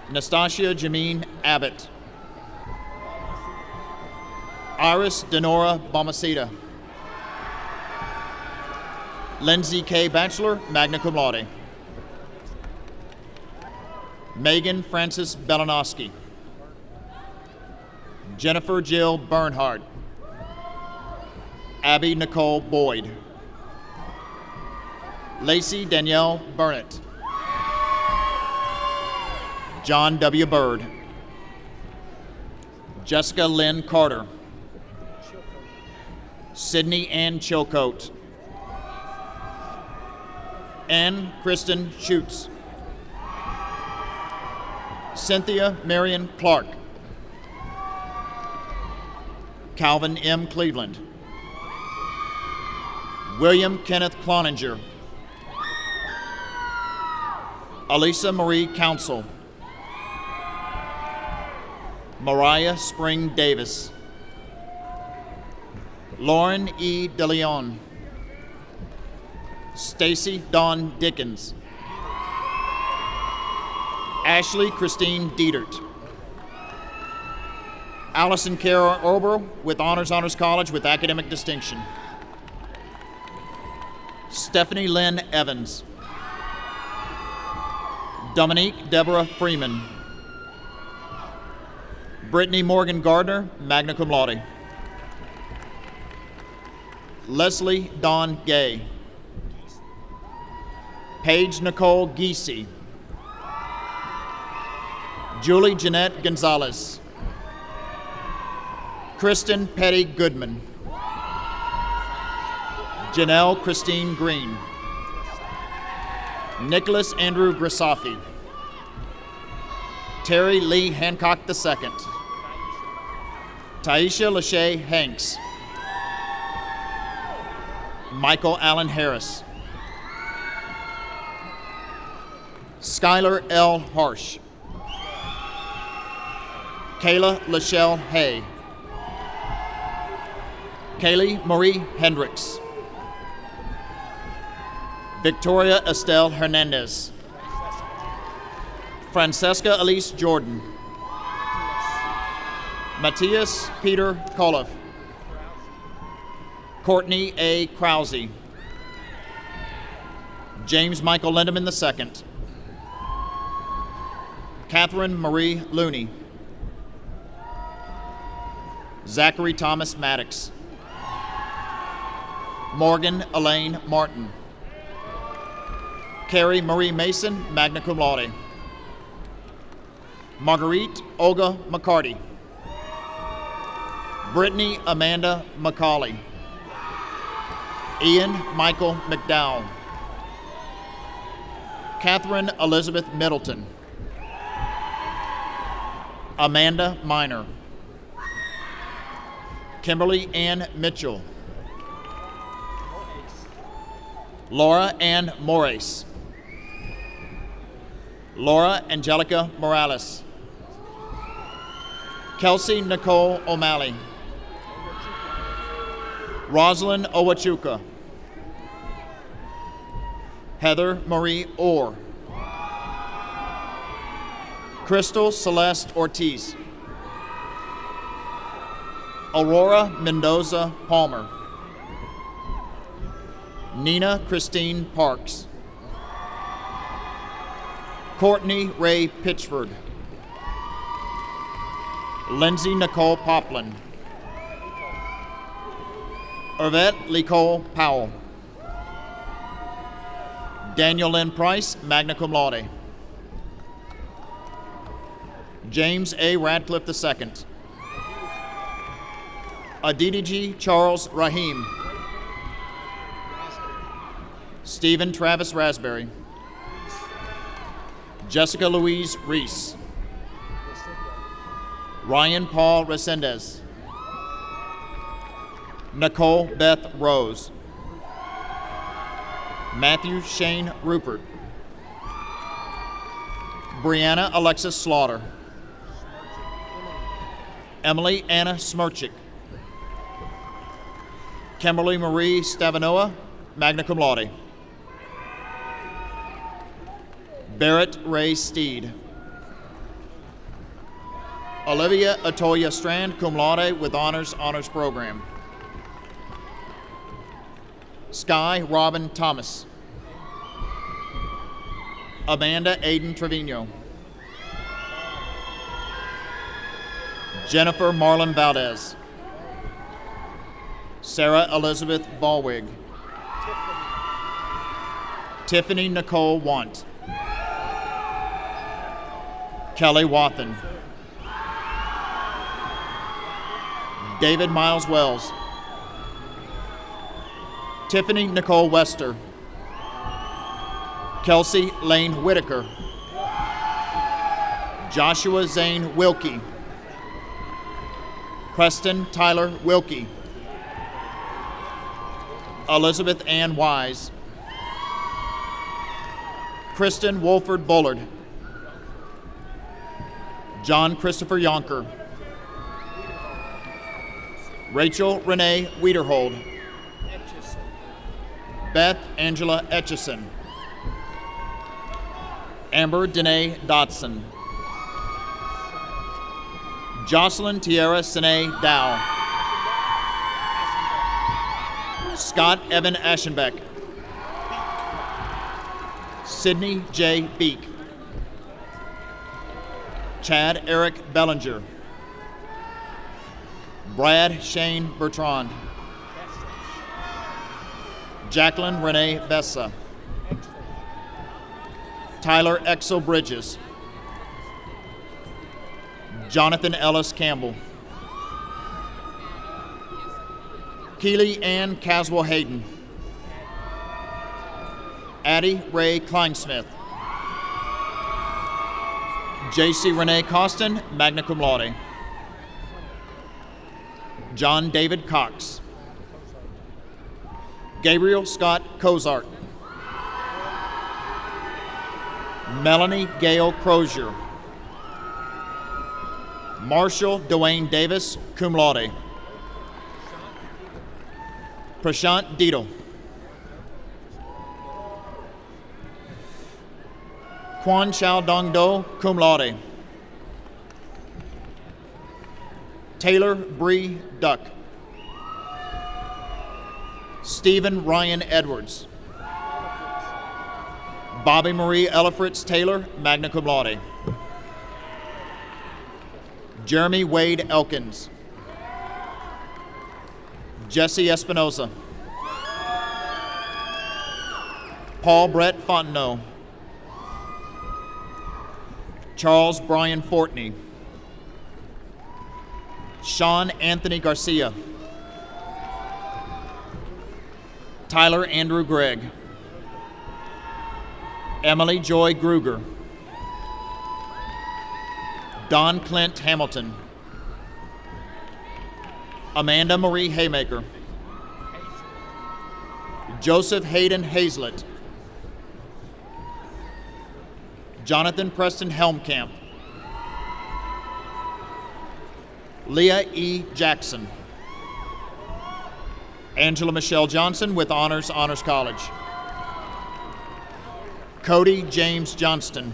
Nastasia Jameen Abbott. Iris Denora Balmaceda. Lindsay K. Bachelor, magna cum laude. Megan Frances Belanowski. Jennifer Jill Bernhardt. Abby Nicole Boyd. Lacey Danielle Burnett. John W. Bird. Jessica Lynn Carter. Sydney Ann Chilcote. Ann Kristen Schutz. Cynthia Marion Clark. Calvin M. Cleveland. William Kenneth Cloninger. Elisa Marie Council. Mariah Spring Davis. Lauren E. DeLeon. Stacy Dawn Dickens. Ashley Christine Dietert. Allison Kara Ober with Honors College with academic distinction. Stephanie Lynn Evans. Dominique Deborah Freeman. Brittany Morgan Gardner, magna cum laude. Leslie Dawn Gay. Paige Nicole Giese. Julie Jeanette Gonzalez. Kristen Petty Goodman. Janelle Christine Green. Nicholas Andrew Grisafi. Terry Lee Hancock II. Taisha Lachey Hanks. Michael Allen Harris. Skylar L. Harsh. Kayla Lachelle Hay. Kaylee Marie Hendricks. Victoria Estelle Hernandez. Francesca Elise Jordan. Matthias Peter Koloff. Courtney A. Krause. James Michael Lindeman II. Catherine Marie Looney. Zachary Thomas Maddox. Morgan Elaine Martin. Carrie Marie Mason, magna cum laude. Marguerite Olga McCarty. Brittany Amanda McCauley. Ian Michael McDowell. Catherine Elizabeth Middleton. Amanda Miner. Kimberly Ann Mitchell. Laura Ann Moraes. Laura Angelica Morales. Kelsey Nicole O'Malley. Rosalind Owachuka. Heather Marie Orr. Crystal Celeste Ortiz. Aurora Mendoza Palmer. Nina Christine Parks. Courtney Ray Pitchford. Lindsay Nicole Poplin. Yvette Nicole Powell. Daniel Lynn Price, magna cum laude. James A. Radcliffe II. Aditiji Charles Rahim. Stephen Travis Raspberry. Jessica Louise Reese. Ryan Paul Resendez. Nicole Beth Rose. Matthew Shane Rupert. Brianna Alexis Slaughter. Emily Anna Smirchik. Kimberly Marie Stavanoa, magna cum laude. Barrett Ray Steed. Olivia Atoya Strand, cum laude with honors program. Sky Robin Thomas. Amanda Aiden Trevino. Jennifer Marlon Valdez. Sarah Elizabeth Ballwig. Tiffany Nicole Want. Kelly Wathen. David Miles Wells. Tiffany Nicole Wester. Kelsey Lane Whitaker. Joshua Zane Wilkie. Preston Tyler Wilkie. Elizabeth Ann Wise. Kristen Wolford Bullard. John Christopher Yonker. Rachel Renee Wiederhold. Beth Angela Etchison. Amber Danae Dotson. Jocelyn Tierra Sine Dow. Scott Evan Aschenbeck. Sydney J. Beek. Chad Eric Bellinger. Brad Shane Bertrand. Jacqueline Renee Bessa. Tyler Exel Bridges. Jonathan Ellis Campbell. Keely Ann Caswell Hayden. Addie Ray Kleinsmith. J.C. Renee Costin, magna cum laude. John David Cox. Gabriel Scott Cozart. Melanie Gail Crozier. Marshall Dwayne Davis, cum laude. Prashant Dito. Quan Chao Dong Do, cum laude. Taylor Bree Duck. Stephen Ryan Edwards. Bobby Marie Ellifritz Taylor, magna cum laude. Jeremy Wade Elkins. Jesse Espinoza. Paul Brett Fontenot. Charles Brian Fortney. Sean Anthony Garcia. Tyler Andrew Gregg. Emily Joy Gruger. Don Clint Hamilton. Amanda Marie Haymaker. Joseph Hayden Hazlett. Jonathan Preston Helmkamp. Leah E. Jackson. Angela Michelle Johnson with Honors College. Cody James Johnston.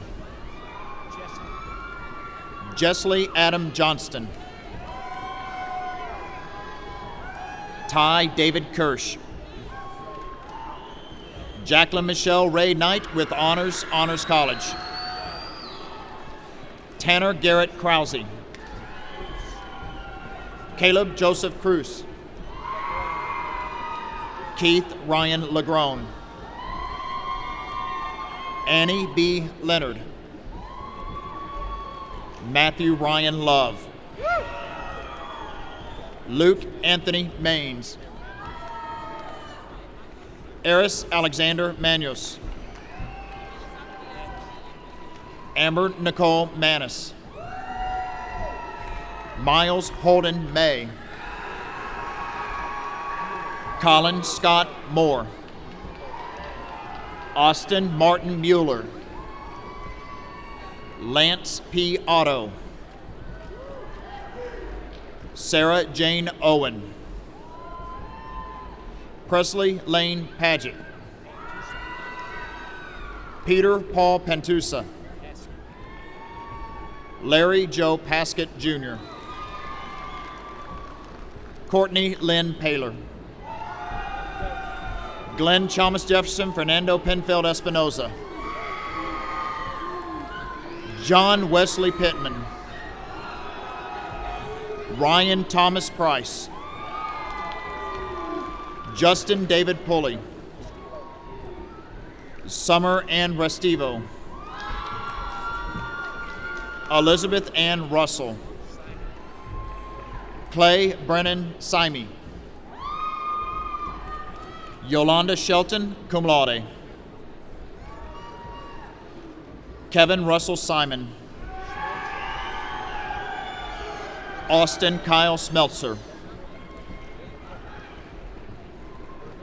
Jessley Adam Johnston. Ty David Kirsch. Jacqueline Michelle Ray Knight with Honors College. Tanner Garrett Krause. Caleb Joseph Cruz. Keith Ryan Legrone. Annie B. Leonard. Matthew Ryan Love. Luke Anthony Maines. Eris Alexander Manos. Amber Nicole Manis. Miles Holden May. Colin Scott Moore. Austin Martin Mueller. Lance P. Otto. Sarah Jane Owen. Presley Lane Paget. Peter Paul Pantusa. Larry Joe Paskett Jr. Courtney Lynn Paler. Glenn Chalmers Jefferson Fernando Penfield Espinoza. John Wesley Pittman. Ryan Thomas Price. Justin David Pulley. Summer Ann Restivo. Elizabeth Ann Russell. Clay Brennan Sime. Yolanda Shelton, cum laude. Kevin Russell Simon. Austin Kyle Smeltzer.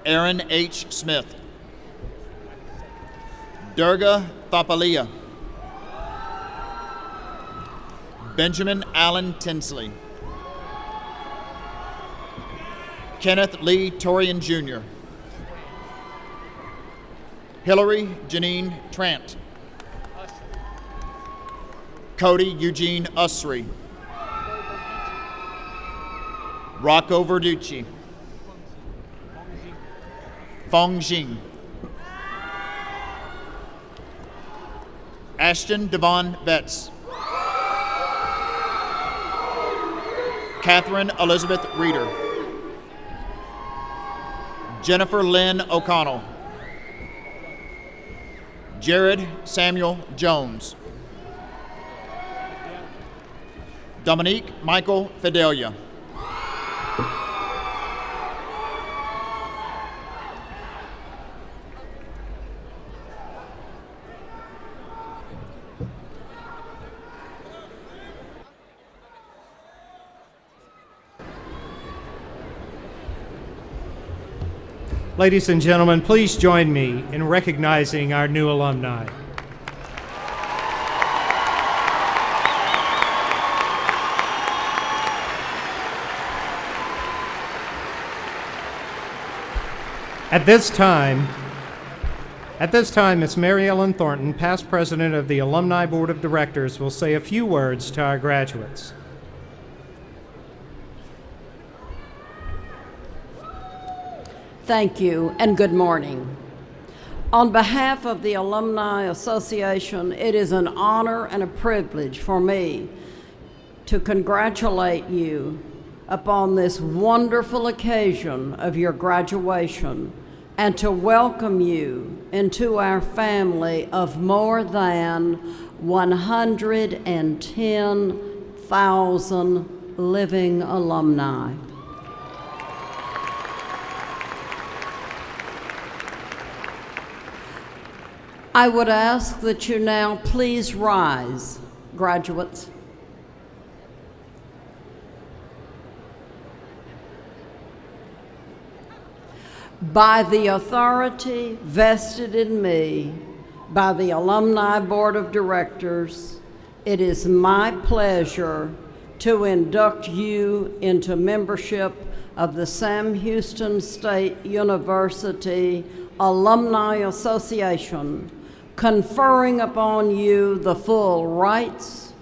Aaron H. Smith. Durga Thapalia. Benjamin Allen Tinsley. Kenneth Lee Torian Jr. Hillary Janine Trant. Cody Eugene Usry. Rocco Verducci. Fong Jing. Ashton Devon Betts. Catherine Elizabeth Reeder. Jennifer Lynn O'Connell. Jared Samuel Jones. Dominique Michael Fidelia. Ladies and gentlemen, please join me in recognizing our new alumni. At this time, Ms. Mary Ellen Thornton, past president of the Alumni Board of Directors, will say a few words to our graduates. Thank you and good morning. On behalf of the Alumni Association, it is an honor and a privilege for me to congratulate you upon this wonderful occasion of your graduation and to welcome you into our family of more than 110,000 living alumni. I would ask that you now please rise, graduates. By the authority vested in me by the Alumni Board of Directors, it is my pleasure to induct you into membership of the Sam Houston State University Alumni Association, conferring upon you the full rights,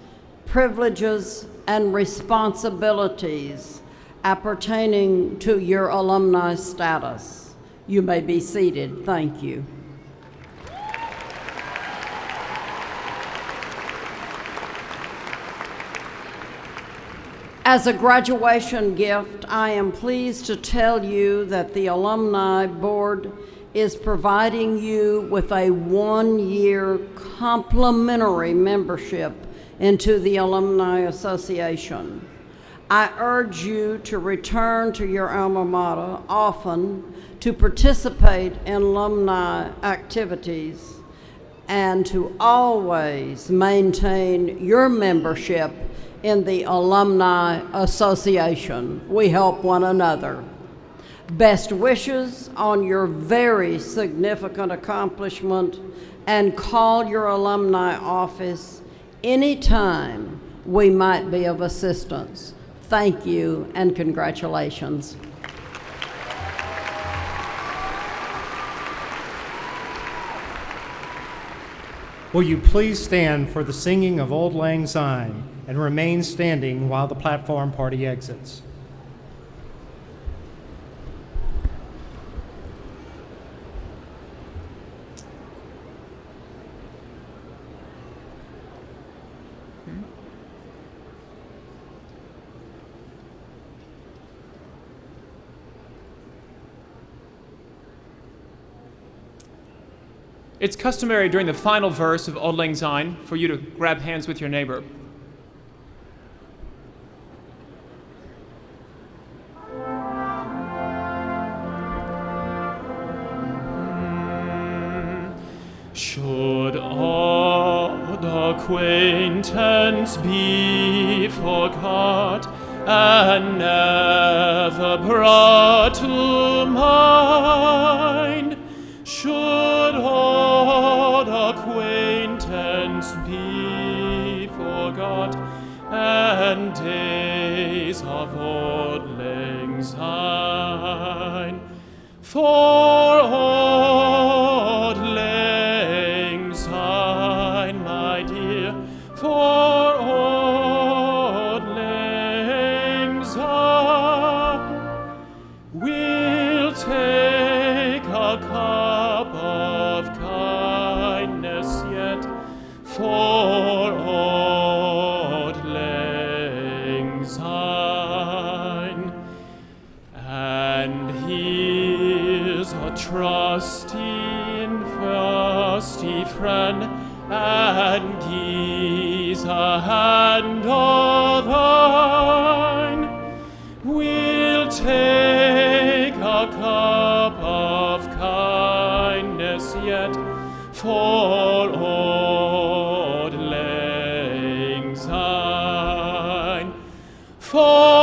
privileges, and responsibilities appertaining to your alumni status. You may be seated. Thank you. As a graduation gift, I am pleased to tell you that the Alumni Board is providing you with a one-year complimentary membership into the Alumni Association. I urge you to return to your alma mater often to participate in alumni activities and to always maintain your membership in the Alumni Association. We help one another. Best wishes on your very significant accomplishment, and call your alumni office anytime we might be of assistance. Thank you and congratulations. Will you please stand for the singing of Auld Lang Syne and remain standing while the platform party exits. It's customary during the final verse of Auld Lang Syne for you to grab hands with your neighbor. Should old acquaintance be forgot and never brought to mind, and days of Auld Lang Syne. For Auld Lang Syne, my dear, for Auld Lang Syne, we'll take a cup of kindness yet for Auld Lang Syne. And here's a trusty and trusty friend, and he's a hand of thine. We'll take a cup of kindness yet for Auld Lang Syne. For